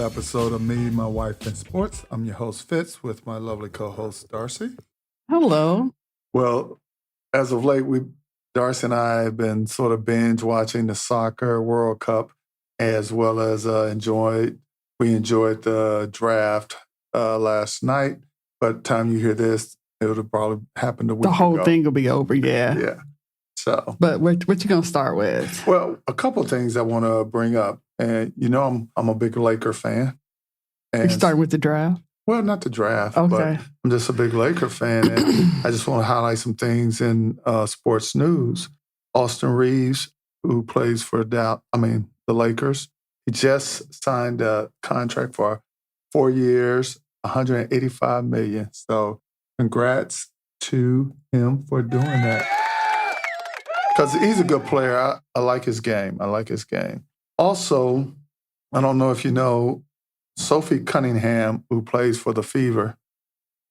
another episode of Me, My Wife, and Sports. I'm your host, Fitz, with my lovely co-host, Darci. Hello. Well, as of late, Darci and I have been sort of binge watching the soccer World Cup, as well as enjoyed the draft last night. By the time you hear this, it would have probably happened a week ago. The whole thing will be over, yeah. Yeah. So, but what you gonna start with? Well, a couple of things I want to bring up, and I'm a big Laker fan. And you starting with the draft? Well, not the draft, okay. But I'm just a big Laker fan, and I just want to highlight some things in sports news. Austin Reeves, who plays for the Lakers, he just signed a contract for 4 years, $185 million. So, congrats to him for doing that. Because he's a good player. I like his game. Also, I don't know if you know, Sophie Cunningham, who plays for the Fever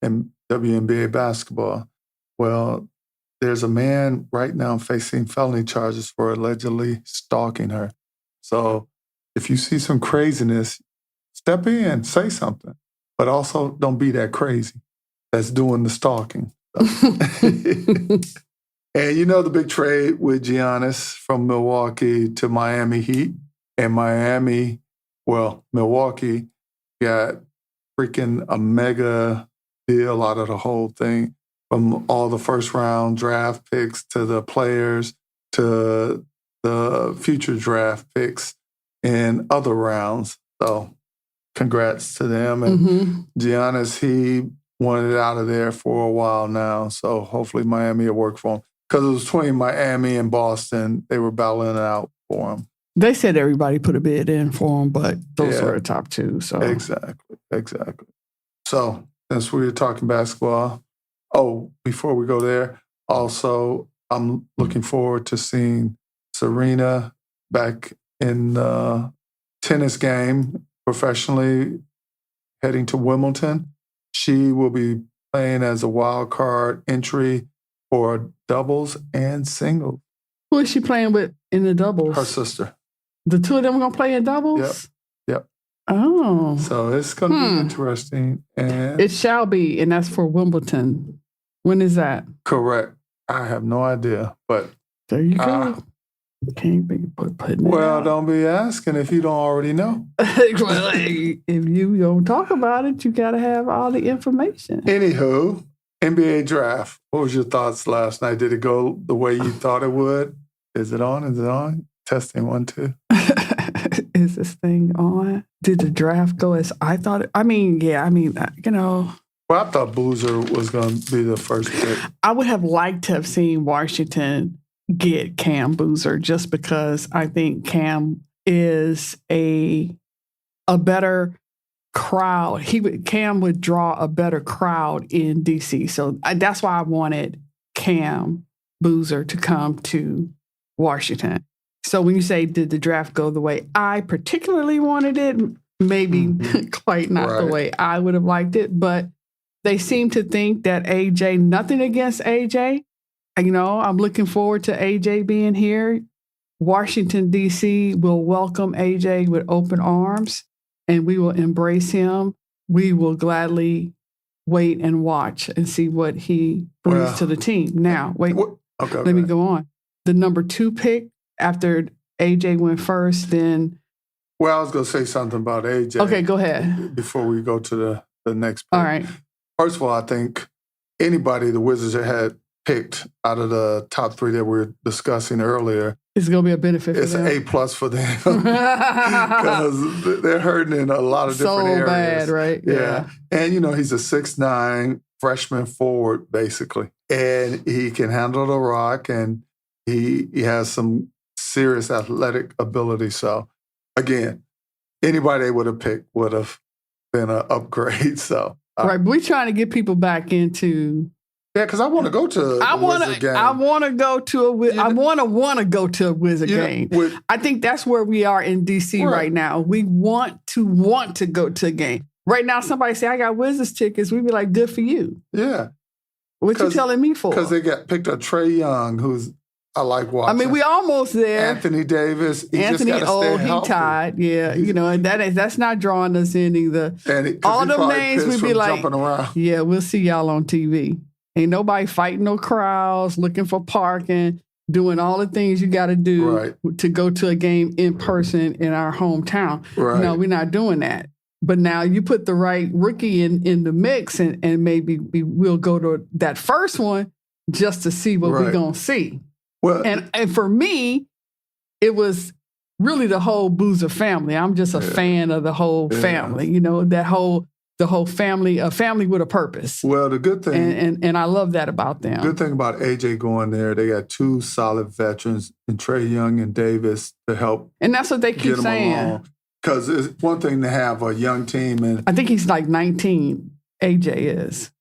in WNBA basketball. Well, there's a man right now facing felony charges for allegedly stalking her. So if you see some craziness, step in, say something. But also don't be that crazy that's doing the stalking. And you know the big trade with Giannis from Milwaukee to Miami Heat. And Milwaukee got freaking a mega deal out of the whole thing, from all the first-round draft picks to the players to the future draft picks in other rounds. So congrats to them. And Giannis, he wanted out of there for a while now. So hopefully Miami will work for him. Because it was between Miami and Boston. They were battling it out for him. They said everybody put a bid in for him, but those were the top two. So Exactly. So since we were talking basketball, before we go there, also I'm looking forward to seeing Serena back in the tennis game professionally, heading to Wimbledon. She will be playing as a wild card entry for doubles and singles. Who is she playing with in the doubles? Her sister. The two of them are going to play in doubles? Yep. Oh. So it's going to be interesting. And it shall be, and that's for Wimbledon. When is that? Correct. I have no idea, but there you go. Can't be putting it out. Don't be asking if you don't already know. Well, if you don't talk about it, you got to have all the information. Anywho, NBA draft. What was your thoughts last night? Did it go the way you thought it would? Is it on? Testing 1, 2. Is this thing on? Did the draft go as I thought it? Well, I thought Boozer was going to be the first pick. I would have liked to have seen Washington get Cam Boozer, just because I think Cam is a better crowd. Cam would draw a better crowd in DC. So that's why I wanted Cam Boozer to come to Washington. So when you say, did the draft go the way I particularly wanted it? Maybe quite not the way I would have liked it, but they seem to think that AJ, nothing against AJ. I'm looking forward to AJ being here. Washington, D.C. will welcome AJ with open arms, and we will embrace him. We will gladly wait and watch and see what he brings to the team. Now, wait, let me go on. The number 2 pick after AJ went first, then... Well, I was going to say something about AJ. Okay, go ahead. Before we go to the next pick. All right. First of all, I think anybody the Wizards had picked out of the top 3 that we were discussing earlier, it's going to be a benefit for them. It's an A+ for them. Because they're hurting in a lot of different areas. So bad, right? Yeah. And, he's a 6'9" freshman forward, basically. And he can handle the rock, and he has some serious athletic ability. So, again, anybody they would have picked would have been an upgrade. So, right, but we're trying to get people back into... Yeah, because I want to go to a Wizard game. I want to go to a go to a Wizard game. I think that's where we are in DC right now. We want to go to a game. Right now, somebody say, I got Wizards tickets. We'd be like, good for you. Yeah. What you telling me for? Because they picked up Trae Young, who's I like watching. I mean, we almost there. Anthony Davis. Anthony, he tied. Yeah, and that's not drawing us in either. All them names we'd be like, yeah, we'll see y'all on TV. Ain't nobody fighting no crowds, looking for parking, doing all the things you got to do to go to a game in person in our hometown. Right. No, we're not doing that. But now you put the right rookie in the mix, and maybe we'll go to that first one just to see what we're going to see. Well, and for me, it was really the whole Boozer family. I'm just a fan of the whole family, the whole family, a family with a purpose. Well, the good thing. And I love that about them. Good thing about AJ going there, they got two solid veterans in Trae Young and Davis to help. And that's what they keep saying. Because it's one thing to have a young team. And I think he's like 19, AJ is.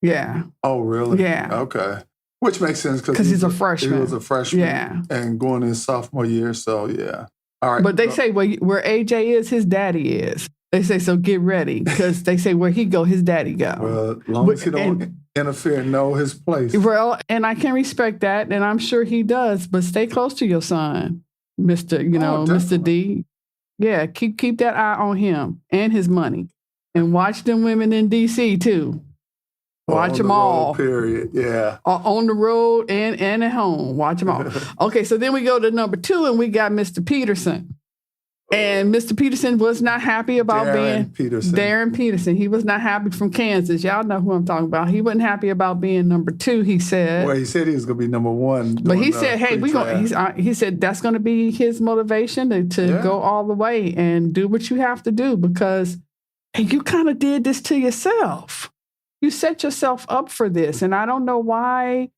Yeah. Oh, really? Yeah. Okay. Which makes sense because he's a freshman. He was a freshman and going in his sophomore year, so yeah. All right. But they say where AJ is, his daddy is. They say, so get ready because they say where he go, his daddy go. Well, as long as he don't interfere and know his place. Well, and I can respect that, and I'm sure he does, but stay close to your son, Mr. D. Yeah, keep that eye on him and his money. And watch them women in D.C., too. Watch them all. Period. Yeah. On the road and at home. Watch them all. Okay, so then we go to number 2, and we got Mr. Peterson. And Mr. Peterson was not happy about Darren Peterson. He was not happy from Kansas. Y'all know who I'm talking about. He wasn't happy about being number 2, he said. Well, he said he was going to be number 1. But he said, hey, he said that's going to be his motivation to go all the way and do what you have to do because you kind of did this to yourself. You set yourself up for this. And I don't know why.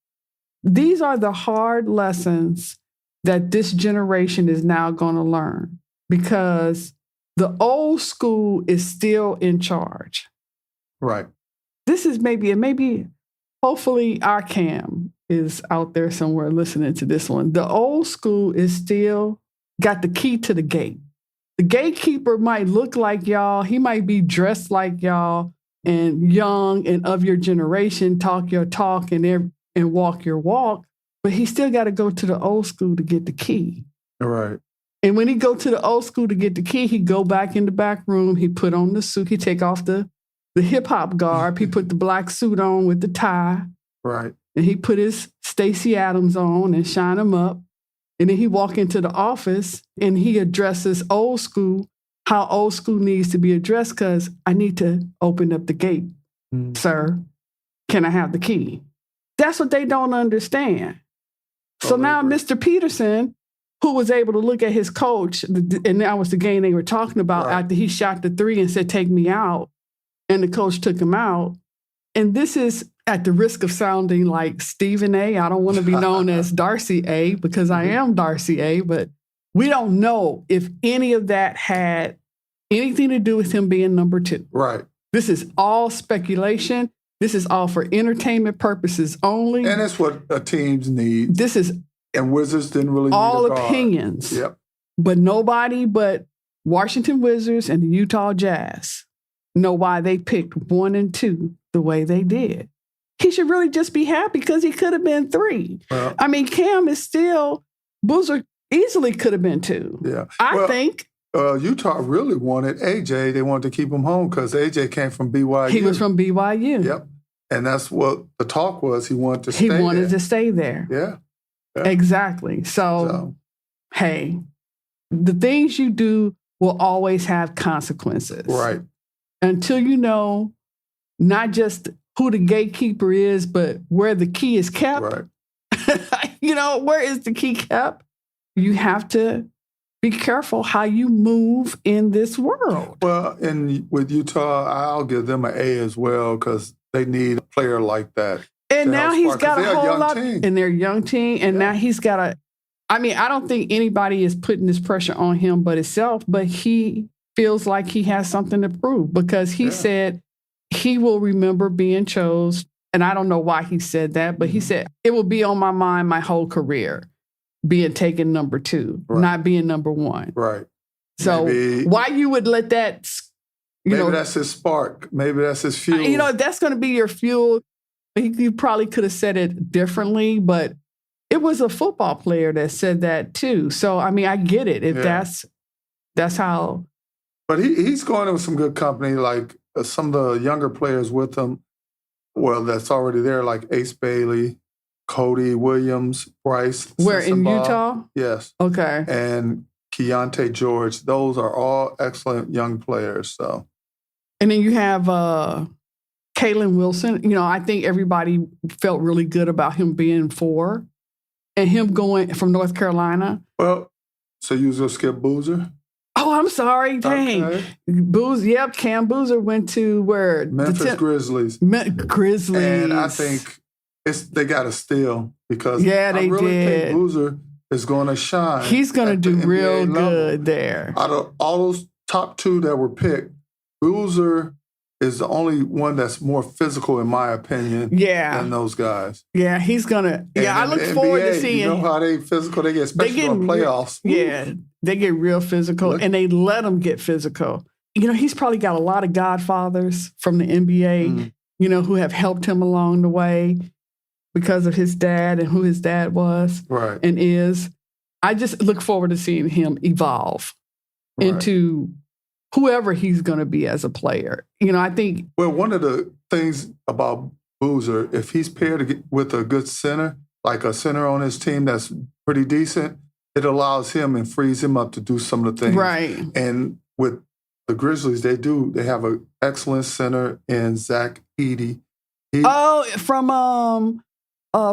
These are the hard lessons that this generation is now going to learn because the old school is still in charge. Right. This is maybe hopefully our Cam is out there somewhere listening to this one. The old school is still got the key to the gate. The gatekeeper might look like y'all. He might be dressed like y'all. And young and of your generation, talk your talk and walk your walk, but he still got to go to the old school to get the key. All right. And when he go to the old school to get the key, he go back in the back room, he put on the suit, he take off the hip-hop garb, he put the black suit on with the tie. Right. And he put his Stacey Adams on and shine him up. And then he walk into the office and he addresses old school, how old school needs to be addressed because I need to open up the gate, sir. Can I have the key? That's what they don't understand. So now Mr. Peterson, who was able to look at his coach, and that was the game they were talking about after he shot the 3 and said, take me out, and the coach took him out. And this is at the risk of sounding like Stephen A. I don't want to be known as Darcy A. because I am Darcy A., but we don't know if any of that had anything to do with him being number 2. Right. This is all speculation. This is all for entertainment purposes only. And that's what teams need. This is and Wizards didn't really all need a guard. Opinions. Yep. But nobody but Washington Wizards and the Utah Jazz know why they picked 1 and 2 the way they did. He should really just be happy because he could have been 3. Well, I mean, Cam is still Boozer. Easily could have been 2. Yeah. I think. Utah really wanted AJ. They wanted to keep him home because AJ came from BYU. He was from BYU. Yep. And that's what the talk was. He wanted to stay there. He wanted to stay there. Yeah. Exactly. So, hey, the things you do will always have consequences. Right. Until you know not just who the gatekeeper is, but where the key is kept. Right. Where is the key kept? You have to be careful how you move in this world. Well, and with Utah, I'll give them an A as well because they need a player like that. And now he's got a whole lot. And they're a young team. And now he's got I don't think anybody is putting this pressure on him but himself, but he feels like he has something to prove because he said he will remember being chose. And I don't know why he said that, but he said, it will be on my mind my whole career. Being taken number 2, not being number 1. Right. So why you would let that, maybe that's his spark. Maybe that's his fuel. That's going to be your fuel. You probably could have said it differently, but it was a football player that said that too. So, I mean, I get it. If that's how. But he's going with some good company, like some of the younger players with him. Well, that's already there, like Ace Bailey, Cody Williams, Bryce. Where, in Sensabaugh. Utah? Yes. Okay. And Keontae George. Those are all excellent young players. So. And then you have Kalen Wilson. You know, I think everybody felt really good about him being 4 and him going from North Carolina. Well, so you was going to skip Boozer? Oh, I'm sorry. Dang. Okay. Cam Boozer went to where? Memphis Grizzlies. Grizzlies. And I think they got to steal because I really did. think Boozer is going to shine. He's going to do real NBA good there. Out of all those top 2 that were picked, Boozer is the only one that's more physical, in my opinion, than those guys. Yeah, he's going to. Yeah, I look forward to seeing. You know how they physical? They get especially on playoffs. They get real physical, and they let them get physical. You know, he's probably got a lot of godfathers from the NBA, you know, who have helped him along the way because of his dad and who his dad was and is. I just look forward to seeing him evolve into whoever he's going to be as a player. You know, I think. Well, one of the things about Boozer, if he's paired with a good center, like a center on his team that's pretty decent, it allows him and frees him up to do some of the things. Right. And with the Grizzlies, they have an excellent center in Zach Edey. From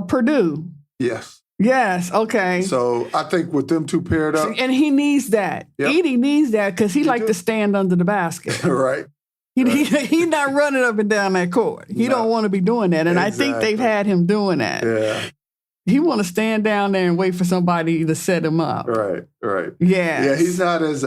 Purdue. Yes. Yes, okay. So I think with them 2 paired up. And he needs that. Yep. Edey needs that because he likes to stand under the basket. Right. He's not running up and down that court. He don't want to be doing that. And I think they've had him doing that. Yeah. He want to stand down there and wait for somebody to set him up. Right. Yeah. Yeah, he's not as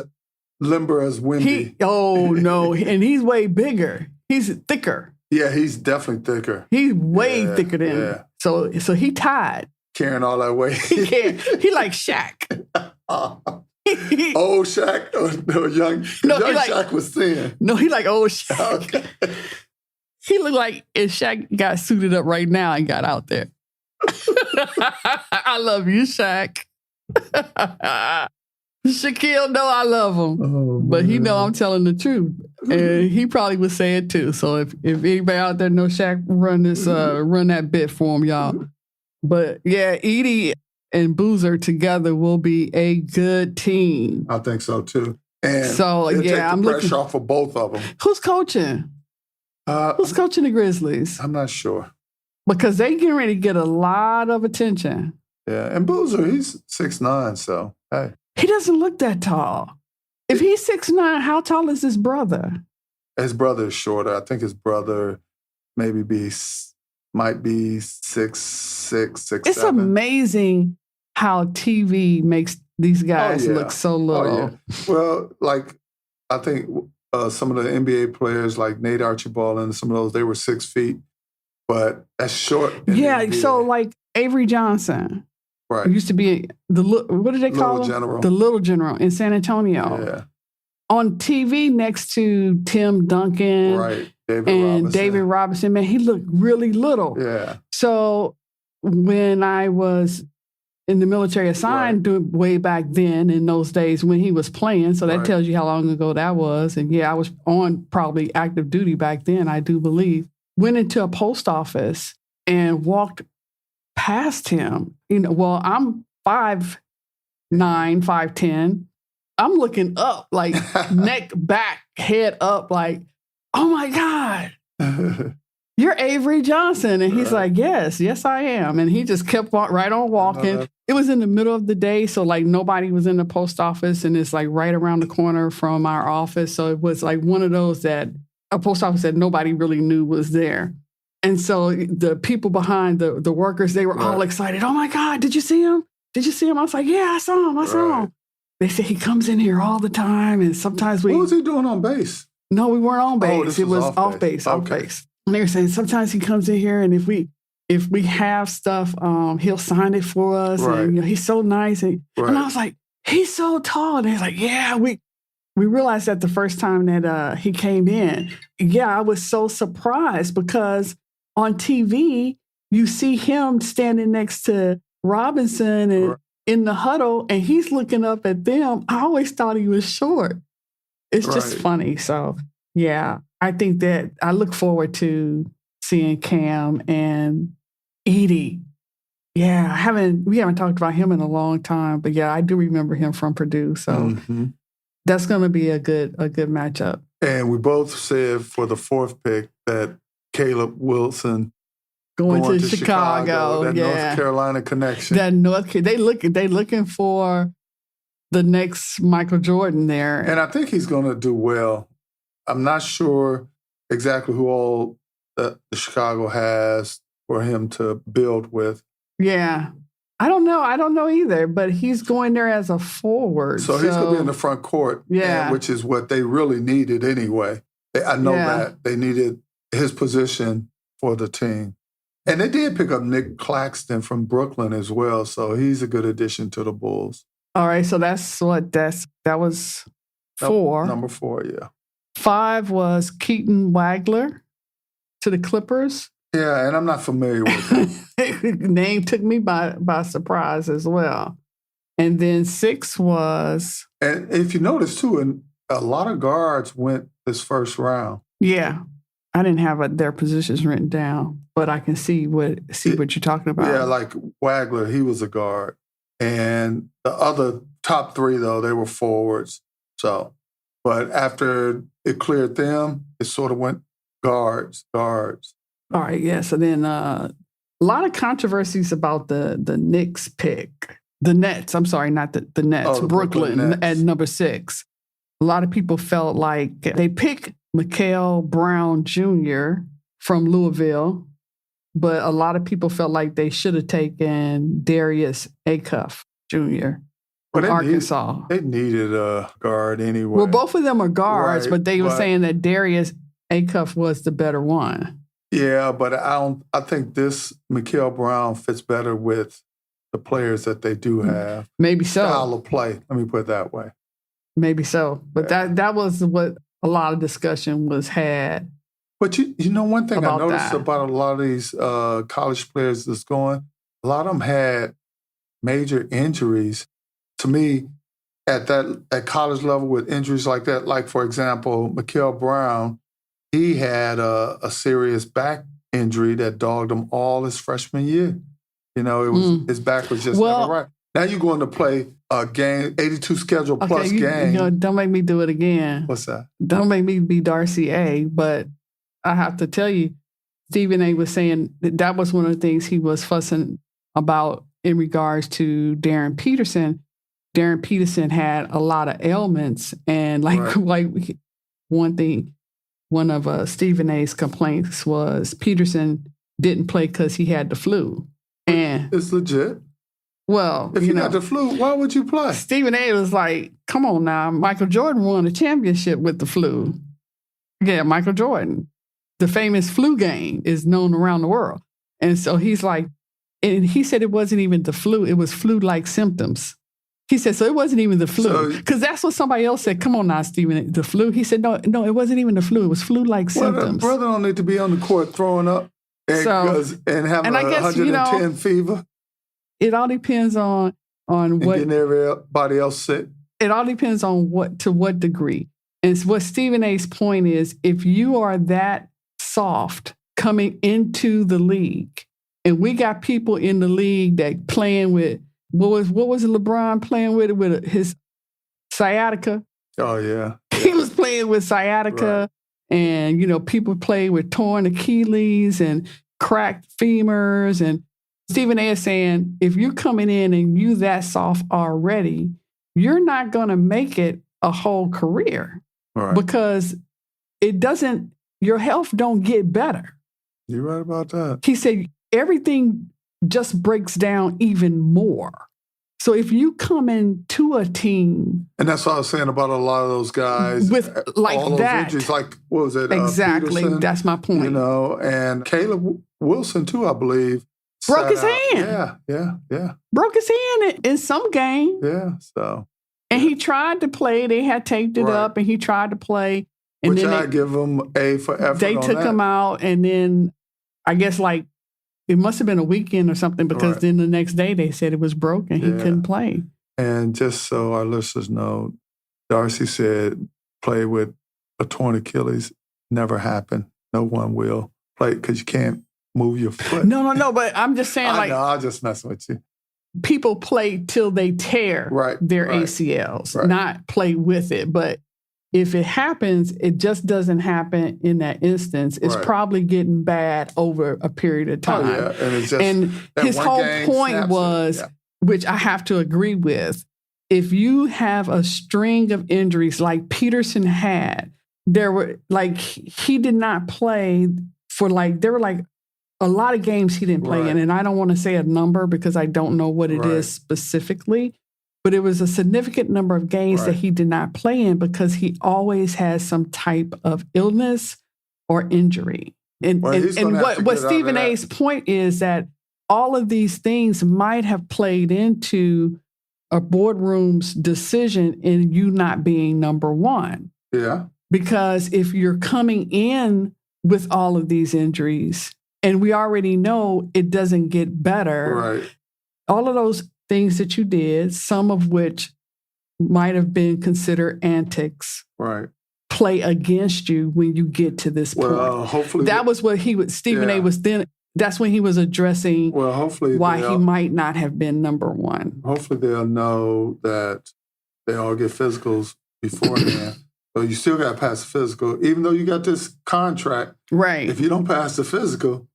limber as Wemby. No. And he's way bigger. He's thicker. Yeah, he's definitely thicker. He's way thicker than him. So he tied. Carrying all that weight. He like Shaq. Old Shaq? Young Shaq was thin. No, he like old Shaq. Okay. He looked like if Shaq got suited up right now and got out there. I love you, Shaq. Shaquille know I love him. But he know I'm telling the truth. And he probably would say it too. So if anybody out there knows Shaq, run that bit for him, y'all. But yeah, Edey and Boozer together will be a good team. I think so too. And so take the pressure off of both of them. Who's coaching? Who's coaching the Grizzlies? I'm not sure. Because they getting ready to get a lot of attention. Yeah, and Boozer, he's 6'9", so hey. He doesn't look that tall. If he's 6'9", how tall is his brother? His brother is shorter. I think his brother might be 6'6", 6'7". It's amazing how TV makes these guys look so little. Oh, yeah. Well, like I think some of the NBA players like Nate Archibald and some of those, they were 6 feet, but that's short. Yeah, so like Avery Johnson. Right. Used to be what did they call him? General. The Little General in San Antonio. Yeah. On TV next to Tim Duncan. Right. David Robinson. Man, he looked really little. Yeah. So when I was in the military assigned way back then in those days when he was playing, so that tells you how long ago that was. And yeah, I was on probably active duty back then, I do believe. Went into a post office and walked past him. You know, well, I'm 5'9", 5'10". I'm looking up, like neck back, head up, like, oh my God, you're Avery Johnson. And he's like, yes, I am. And he just kept right on walking. It was in the middle of the day, so like nobody was in the post office, and it's like right around the corner from our office. So it was like one of those that a post office that nobody really knew was there. And so the people behind the workers, they were all excited. Oh my God, did you see him? Did you see him? I was like, yeah, I saw him. I saw him. They say he comes in here all the time, and sometimes we... What was he doing on base? No, we weren't on base. This it was off base. Off base. And they were saying sometimes he comes in here, and if we have stuff, he'll sign it for us. And you know, he's so nice. And I was like, he's so tall. And they're like, yeah, we realized that the first time that he came in. Yeah, I was so surprised because on TV, you see him standing next to Robinson and in the huddle, and he's looking up at them. I always thought he was short. It's just funny. So, yeah, I think that I look forward to seeing Cam and Edie. Yeah, we haven't talked about him in a long time, but yeah, I do remember him from Purdue. So that's going to be a good matchup. And we both said for the fourth pick that Caleb Wilson going to Chicago, that North Carolina connection. They looking for the next Michael Jordan there, and I think he's going to do well. I'm not sure exactly who all the Chicago has for him to build with. Yeah. I don't know either, but he's going there as a forward. So he's going to be in the front court, which is what they really needed anyway. I know that they needed his position for the team. And they did pick up Nick Claxton from Brooklyn as well, so he's a good addition to the Bulls. All right, so that was 4. Number 4, yeah. 5 was Keaton Wagler to the Clippers. Yeah, and I'm not familiar with him. Name took me by surprise as well. And then 6 was... And if you notice, too, and a lot of guards went this first round. Yeah. I didn't have their positions written down, but I can see what you're talking about. Yeah, like Wagler, he was a guard. And the other top 3, though, they were forwards. So, but after it cleared them, it sort of went guards. All right, yeah. So then a lot of controversies about the Knicks pick. The Nets, I'm sorry, not the Nets. Oh, the Brooklyn Nets. At number 6. A lot of people felt like they picked Mikael Brown Jr. from Louisville, but a lot of people felt like they should have taken Darius Acuff Jr. from Arkansas. They needed a guard anyway. Well, both of them are guards, but they were saying that Darius Acuff was the better one. Yeah, but I think this Mikael Brown fits better with the players that they do have. Maybe so. Style of play. Let me put it that way. Maybe so. But that was what a lot of discussion was had. But you know one thing I noticed that. about a lot of these college players that's going, a lot of them had major injuries. To me, at college level with injuries like that, like for example, Mikael Brown, he had a serious back injury that dogged him all his freshman year. You know, it was his back was just never right. Now you're going to play a game, 82 schedule plus game. You know, don't make me do it again. What's that? Don't make me be Darcy A. But I have to tell you, Stephen A. was saying that was one of the things he was fussing about in regards to Darren Peterson. Darren Peterson had a lot of ailments, and like one of Stephen A.'s complaints was Peterson didn't play because he had the flu. And it's legit. Well, if you had the flu, why would you play? Stephen A. was like, come on now, Michael Jordan won a championship with the flu. Yeah, Michael Jordan. The famous flu game is known around the world. And so he's like, and he said it wasn't even the flu, it was flu-like symptoms. He said, so it wasn't even the flu. Because that's what somebody else said. Come on now, Stephen, the flu. He said, no, it wasn't even the flu. It was flu-like symptoms. The brother don't need to be on the court throwing up and having 110 fever. It all depends on what... getting everybody else sick. It all depends on to what degree. And what Stephen A.'s point is, if you are that soft coming into the league, and we got people in the league that playing with... What was LeBron playing with his sciatica? Oh, yeah. He was playing with sciatica, and, people play with torn Achilles and cracked femurs. And Stephen A. is saying, if you're coming in and you that soft already, you're not going to make it a whole career because your health don't get better. You're right about that. He said, everything just breaks down even more. So if you come into a team... And that's what I was saying about a lot of those guys. With like all those that. Injuries, like, what was it? Exactly. Peterson, that's my point. And Caleb Wilson, too, I believe. Broke his hand. Yeah. Broke his hand in some game. Yeah, so... And he tried to play. They had taped it up, and he tried to play. And Which then I give him A for effort. They took him out, and then I guess it must have been a weekend or something because then the next day they said it was broken. He couldn't play. And just so our listeners know, Darci said play with a torn Achilles never happened. No one will play because you can't move your foot. No. But I'm just saying, I know, I'll just mess with you. People play till they tear their ACLs, not play with it. But if it happens, it just doesn't happen in that instance. It's probably getting bad over a period of time. Oh, yeah. And, it's just, and his whole point was, which I have to agree with, if you have a string of injuries like Peterson had, there were he did not play for there were a lot of games he didn't play in. And I don't want to say a number because I don't know what it is specifically. But it was a significant number of games that he did not play in because he always has some type of illness or injury. And what Stephen A's point is that all of these things might have played into a boardroom's decision in you not being number one. Yeah. Because if you're coming in with all of these injuries, and we already know it doesn't get better, all of those things that you did, some of which might have been considered antics, play against you when you get to this point. Hopefully that was what Stephen A was then. That's when he was addressing why he might not have been number one. Hopefully they'll know that they all get physicals beforehand. So you still got to pass the physical, even though you got this contract. Right. If you don't pass the physical,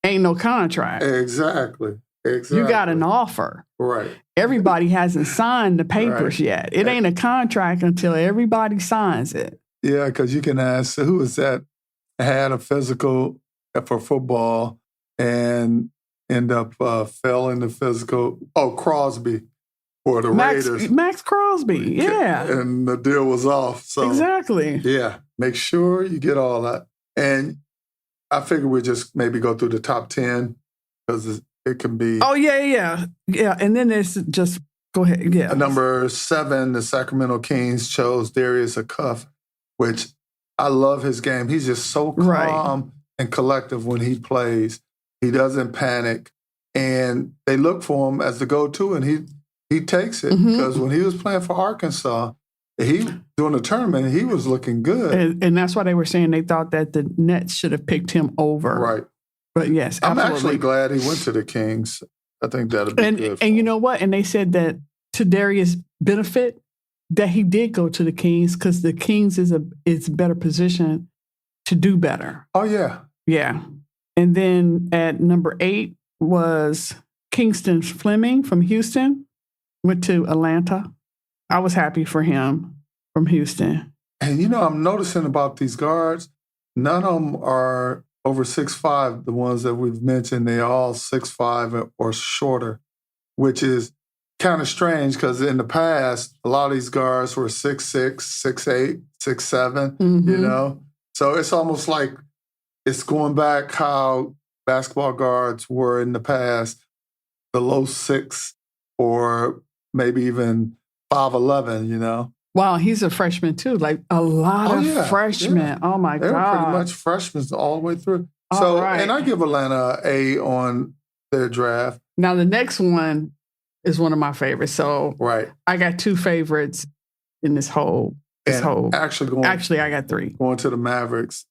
ain't no contract. Exactly. You got an offer. Right. Everybody hasn't signed the papers yet. It ain't a contract until everybody signs it. Yeah, because you can ask, who is that had a physical for football and end up failing the physical? Oh, Crosby for the Raiders. Max Crosby, yeah. And the deal was off. So exactly. Yeah, make sure you get all that. And I figure we just maybe go through the top 10 because it can be. Oh, yeah. And then there's just, go ahead. Yeah. Number 7, the Sacramento Kings chose Darius Cuff, which I love his game. He's just so calm and collective when he plays. He doesn't panic. And they look for him as the go-to, and he takes it. Because when he was playing for Arkansas, during the tournament, he was looking good. And that's why they were saying they thought that the Nets should have picked him over. Right. But yes, absolutely. I'm actually glad he went to the Kings. I think that'll be good. And you know what? And they said that to Darius' benefit, that he did go to the Kings because the Kings is a better position to do better. Oh, yeah. Yeah. And then at number 8 was Kingston Fleming from Houston, went to Atlanta. I was happy for him from Houston. And, I'm noticing about these guards, none of them are over 6'5", the ones that we've mentioned. They're all 6'5" or shorter, which is kind of strange because in the past, a lot of these guards were 6'6", 6'8", 6'7", So it's almost like it's going back how basketball guards were in the past, the low 6 or maybe even 5'11", Wow, he's a freshman too. Like a lot of freshmen. Yeah. Oh my God. They were pretty much freshmen all the way through. And I give Atlanta an A on their draft. Now the next one is one of my favorites. So I got 2 favorites in this whole. Actually, I got 3. Going to the Mavericks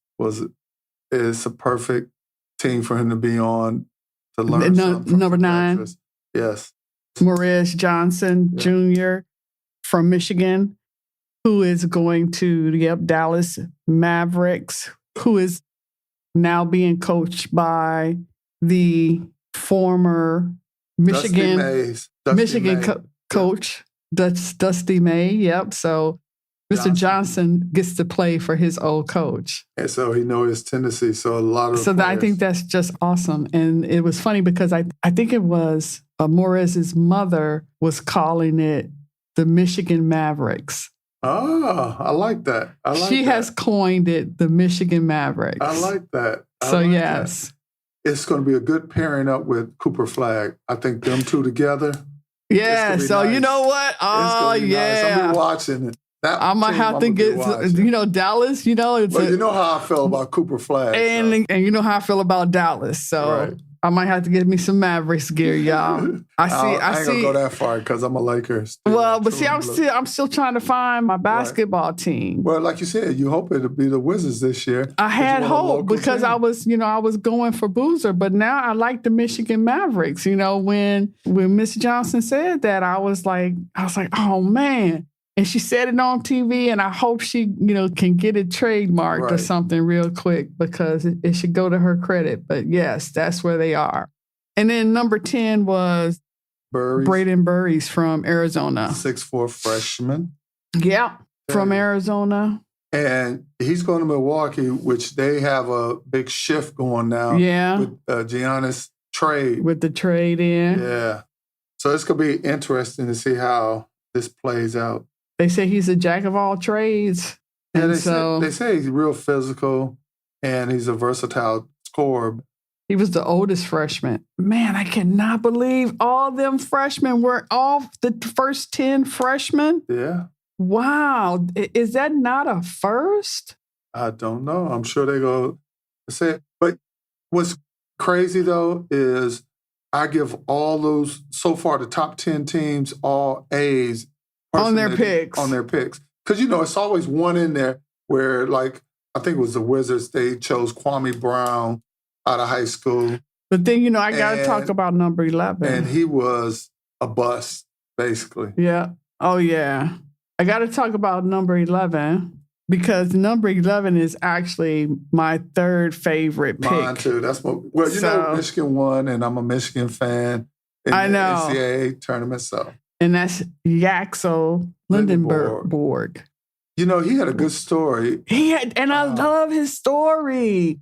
is a perfect team for him to be on to learn something. Number 9. Yes. Morris Johnson Jr. from Michigan, who is going to Dallas Mavericks, who is now being coached by the former Michigan coach, Dusty May. Yep. So Mr. Johnson gets to play for his old coach. And so he knows his tendency. So a lot of I think that's just awesome. And it was funny because I think it was Morris's mother was calling it the Michigan Mavericks. Oh, I like that. She has coined it the Michigan Mavericks. I like that. Yes. It's going to be a good pairing up with Cooper Flagg. I think them two together. Yeah. So nice. You know what? Oh, yeah. Nice. I'll be watching it. I might have to get, Dallas, But you know how I feel about Cooper Flagg. And you know how I feel about Dallas. So I might have to get me some Mavericks gear, y'all. I ain't gonna go that far because I'm a Lakers. Well, but see, I'm still trying to find my basketball team. Well, like you said, you hope it'll be the Wizards this year. I had hope because I was going for Boozer, but now I like the Michigan Mavericks. When Miss Johnson said that, I was like, oh man. And she said it on TV, and I hope she, can get it trademarked or something real quick because it should go to her credit. But yes, that's where they are. And then number 10 was Braden Burries from Arizona. 6'4" freshman. Yeah, from Arizona. And he's going to Milwaukee, which they have a big shift going now. Yeah. With Giannis trade. With the trade in. Yeah. So it's going to be interesting to see how this plays out. They say he's a jack of all trades. Yeah, they say he's real physical and he's a versatile scorer. He was the oldest freshman. Man, I cannot believe all them freshmen were all the first 10 freshmen. Yeah. Wow. Is that not a first? I don't know. I'm sure they go say it. But what's crazy, though, is I give all those, so far, the top 10 teams, all A's. On their picks. On their picks. Because, it's always one in there where, like, I think it was the Wizards. They chose Kwame Brown out of high school. But then, I got to talk about number 11. And he was a bust, basically. Yeah. Oh, yeah. I got to talk about number 11 because number 11 is actually my third favorite pick. Mine, too. That's Michigan won, and I'm a Michigan fan in the NCAA tournament, so. And that's Yaxel Lindenborg. He had a good story. I love his story.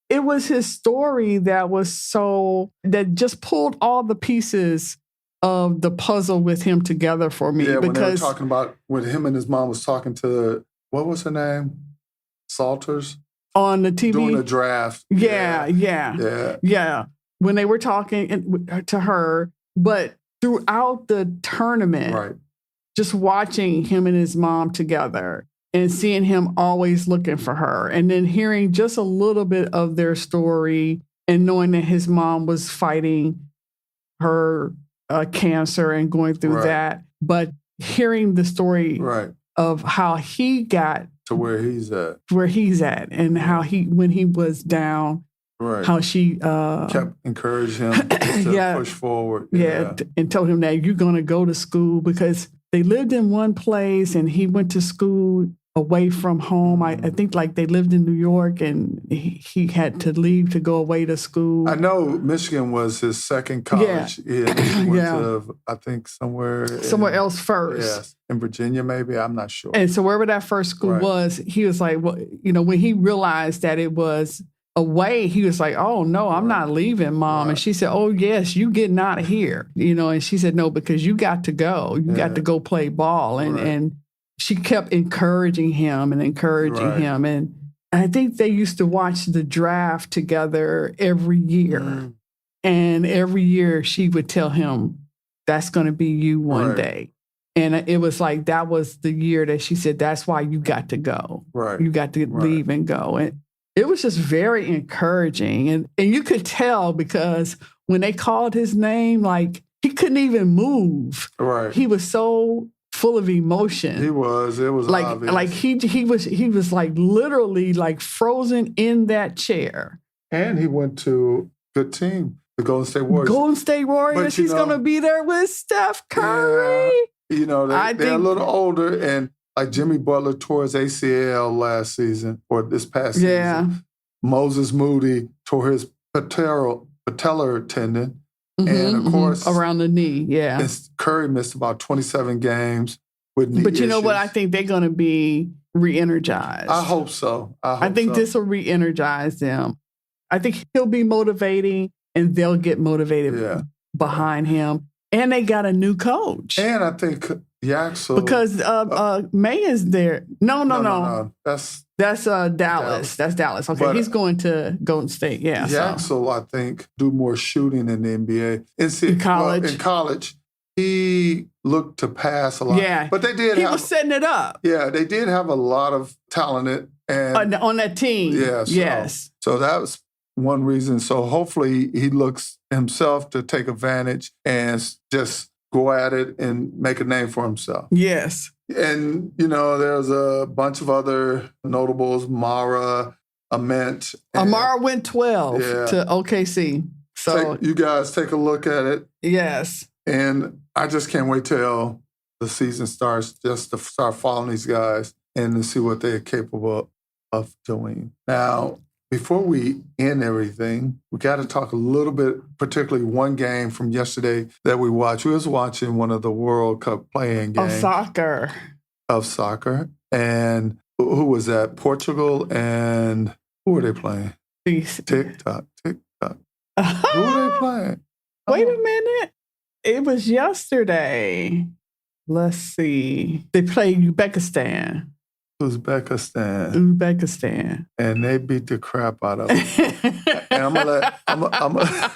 It was his story that just pulled all the pieces of the puzzle with him together for me. Yeah, because when they were talking about when him and his mom was talking to, what was her name? Salters? On the TV? Doing the draft. Yeah. When they were talking to her, but throughout the tournament, just watching him and his mom together and seeing him always looking for her and then hearing just a little bit of their story and knowing that his mom was fighting her cancer and going through that, but hearing the story of how he got to where he's at and how when he was down, how she kept encouraging him to push forward. Yeah, and told him that you're going to go to school because they lived in one place and he went to school away from home. I think like they lived in New York and he had to leave to go away to school. I know Michigan was his second college. Yeah. He went to, I think, somewhere else first. Yes, in Virginia maybe. I'm not sure. And so wherever that first school was, he was like, well, when he realized that it was away, he was like, oh, no, I'm not leaving, Mom. And she said, oh, yes, you getting out of here. And she said, no, because you got to go. You got to go play ball. And she kept encouraging him. And I think they used to watch the draft together every year. And every year she would tell him, that's going to be you one day. And it was like, that was the year that she said, that's why you got to go. You got to leave and go. And it was just very encouraging. And you could tell because when they called his name, like he couldn't even move. He was so full of emotion. He was. It was like obvious. Like he was like literally like frozen in that chair. And he went to a good team, the Golden State Warriors. He's going to be there with Steph Curry. Yeah. They're a little older and like Jimmy Butler tore his ACL last season or this past season. Moses Moody tore his patellar tendon. And of course, around the knee. Yeah. Curry missed about 27 games with knee But you know issues. what? I think they're going to be re-energized. I hope so. I think this will re-energize them. I think he'll be motivating and they'll get motivated behind him. And they got a new coach. And I think Yaxel. Because May is there. No. That's Dallas. That's Dallas. Okay, but he's going to Golden State. Yeah. Yaxel, I think, do more shooting in the NBA. In college, he looked to pass a lot. Yeah. But they did He was setting it up. Yeah, they did have a lot of talented and on that team. Yeah. Yes. So that was one reason. So hopefully he looks himself to take advantage and just go at it and make a name for himself. Yes. And, there's a bunch of other notables, Mara, Ament. Amara went 12 Yeah. to OKC. So you guys take a look at it. yes. And I just can't wait till the season starts just to start following these guys and to see what they're capable of doing. Now, before we end everything, we got to talk a little bit, particularly one game from yesterday that we watched. We was watching one of the World Cup playing games. Of soccer. And who was that? Portugal and who were they playing? TikTok. Who were they playing? Wait a minute. It was yesterday. Let's see. They played Uzbekistan. Uzbekistan. And they beat the crap out of them. And I'm gonna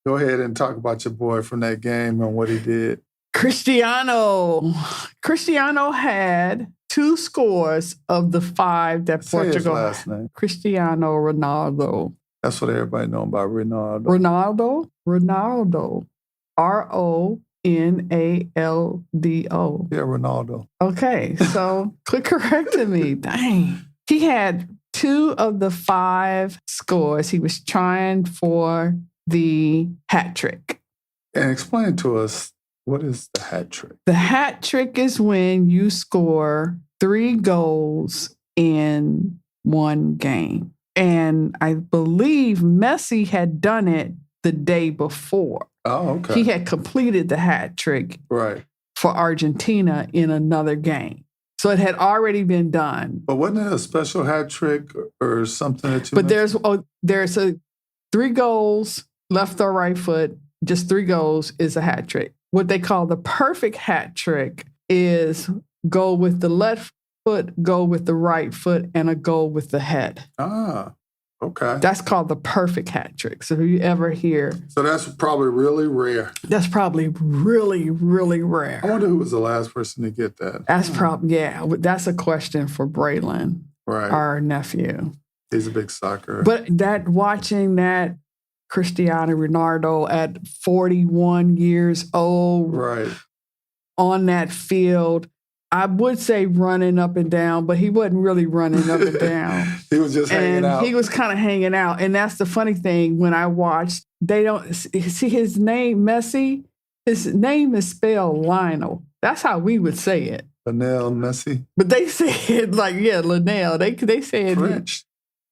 go ahead and talk about your boy from that game and what he did. Cristiano had 2 scores of the 5 that Portugal. Say his last name. Cristiano Ronaldo. That's what everybody know about Ronaldo. Ronaldo. RONALDO. Yeah, Ronaldo. Okay, so quit correcting me. Dang. He had 2 of the 5 scores. He was trying for the hat trick. And explain to us, what is the hat trick? The hat trick is when you score 3 goals in one game. And I believe Messi had done it the day before. Oh, okay. He had completed the hat trick for Argentina in another game. So it had already been done. But wasn't it a special hat trick or something that you But there's 3 goals, left or right foot, just 3 goals is a hat trick. What they call the perfect hat trick is go with the left foot, go with the right foot, and a goal with the head. Ah, okay. That's called the perfect hat trick. So if you ever hear... So that's probably really rare. That's probably really, really rare. I wonder who was the last person to get that. That's that's a question for Braylon, our nephew. He's a big soccer. But watching that Cristiano Ronaldo at 41 years old on that field, I would say running up and down, but he wasn't really running up and down. He was just hanging out. He was kind of hanging out. And that's the funny thing. When I watched, they don't see his name, Messi. His name is spelled Lionel. That's how we would say it. Lionel Messi. But they say it like, Lionel. They say it. French.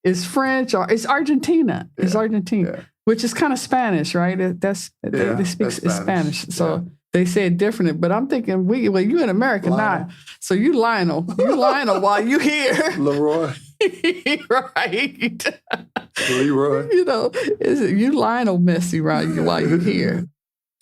It's French or it's Argentina. Yeah. It's Argentina. Yeah. Which is kind of Spanish, right? They speak Spanish. So they say it differently. But I'm thinking, you in America now. So you Lionel. You Lionel while you here. Leroy. Right. Leroy. You Lionel Messi while you here.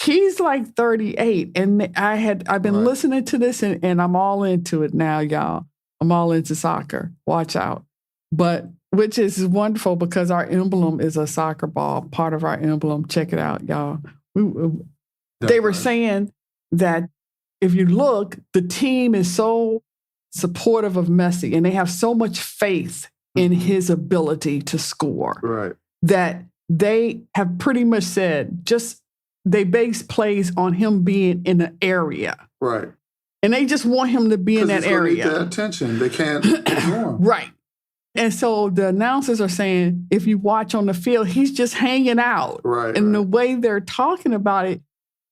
He's like 38. And I've been listening to this and I'm all into it now, y'all. I'm all into soccer. Watch out. But which is wonderful because our emblem is a soccer ball, part of our emblem. Check it out, y'all. They were saying that if you look, the team is so supportive of Messi and they have so much faith in his ability to score that they have pretty much said they base plays on him being in an area. Right. And they just want him to be in that area. Need that attention. They can't ignore him. Right. And so the announcers are saying, if you watch on the field, he's just hanging out. Right. And the way they're talking about it,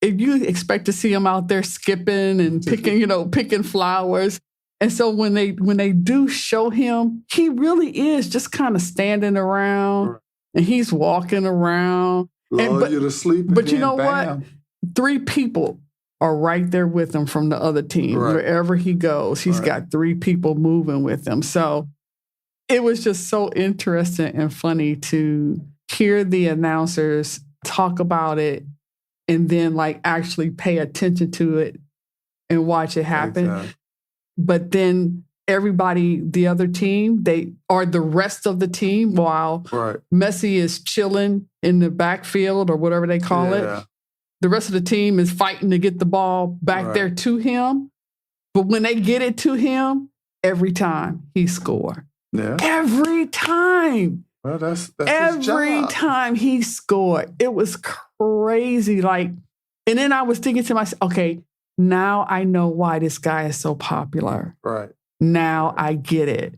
if you expect to see him out there skipping and picking flowers. And so when they do show him, he really is just kind of standing around and he's walking around. Lull you to sleep. But you know what? 3 people are right there with him from the other team. Wherever he goes, he's got 3 people moving with him. So it was just so interesting and funny to hear the announcers talk about it and then actually pay attention to it and watch it happen. Exactly. But then everybody, the other team, the rest of the team, while Messi is chilling in the backfield or whatever they call it, the rest of the team is fighting to get the ball back there to him. But when they get it to him, every time he scores. Yeah. Every time. Well, that's his Every job. time he scored, it was crazy. Like, and then I was thinking to myself, okay, now I know why this guy is so popular. Right. Now I get it.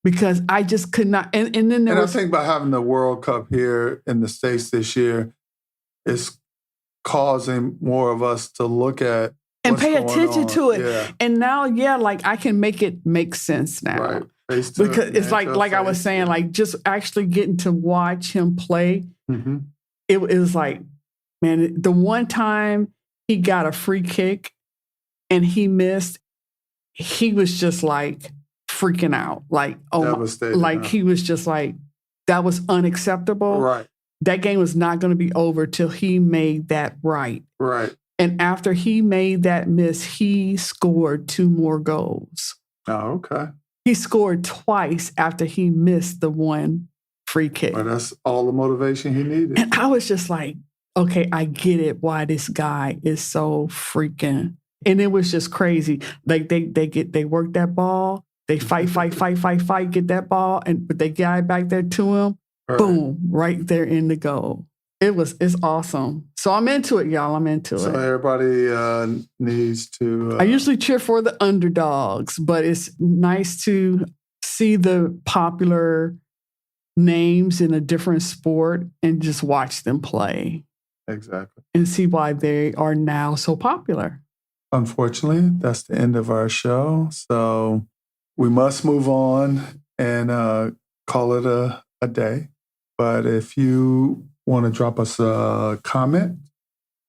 Because I just could not. And then there was. I think by having the World Cup here in the States this year, it's causing more of us to look at and pay attention to it. Yeah. And now, like I can make it make sense now. Right. Because it's like I was saying, like just actually getting to watch him play. Mm-hmm. It was like, man, the one time he got a free kick and he missed, he was just like freaking out. Like, he was just like, that was unacceptable. Right. That game was not going to be over till he made that right. Right. And after he made that miss, he scored 2 more goals. Oh, okay. He scored twice after he missed the one free kick. Well, that's all the motivation he needed. And I was just like, okay, I get it why this guy is so freaking. And it was just crazy. Like they work that ball, they fight, get that ball, but they get it back there to him. Right. Boom, right there in the goal. It's awesome. So I'm into it, y'all. I'm into it. So everybody needs to... I usually cheer for the underdogs, but it's nice to see the popular names in a different sport and just watch them play. Exactly. And see why they are now so popular. Unfortunately, that's the end of our show. So we must move on and call it a day. But if you want to drop us a comment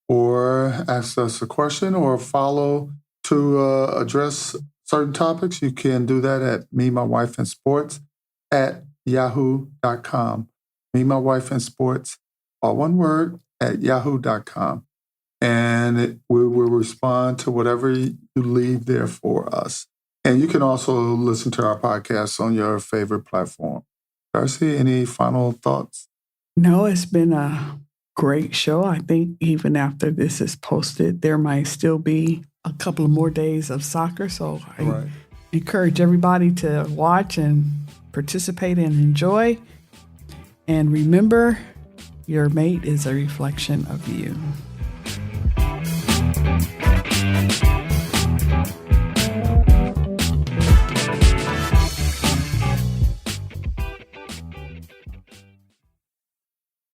or ask us a question or follow to address certain topics, you can do that at memywifeandsports at yahoo.com. memywifeandsports, all one word, at yahoo.com. And we will respond to whatever you leave there for us. And you can also listen to our podcast on your favorite platform. Darci, any final thoughts? No, it's been a great show. I think even after this is posted, there might still be a couple of more days of soccer. So I encourage everybody to watch and participate and enjoy. And remember, your mate is a reflection of you.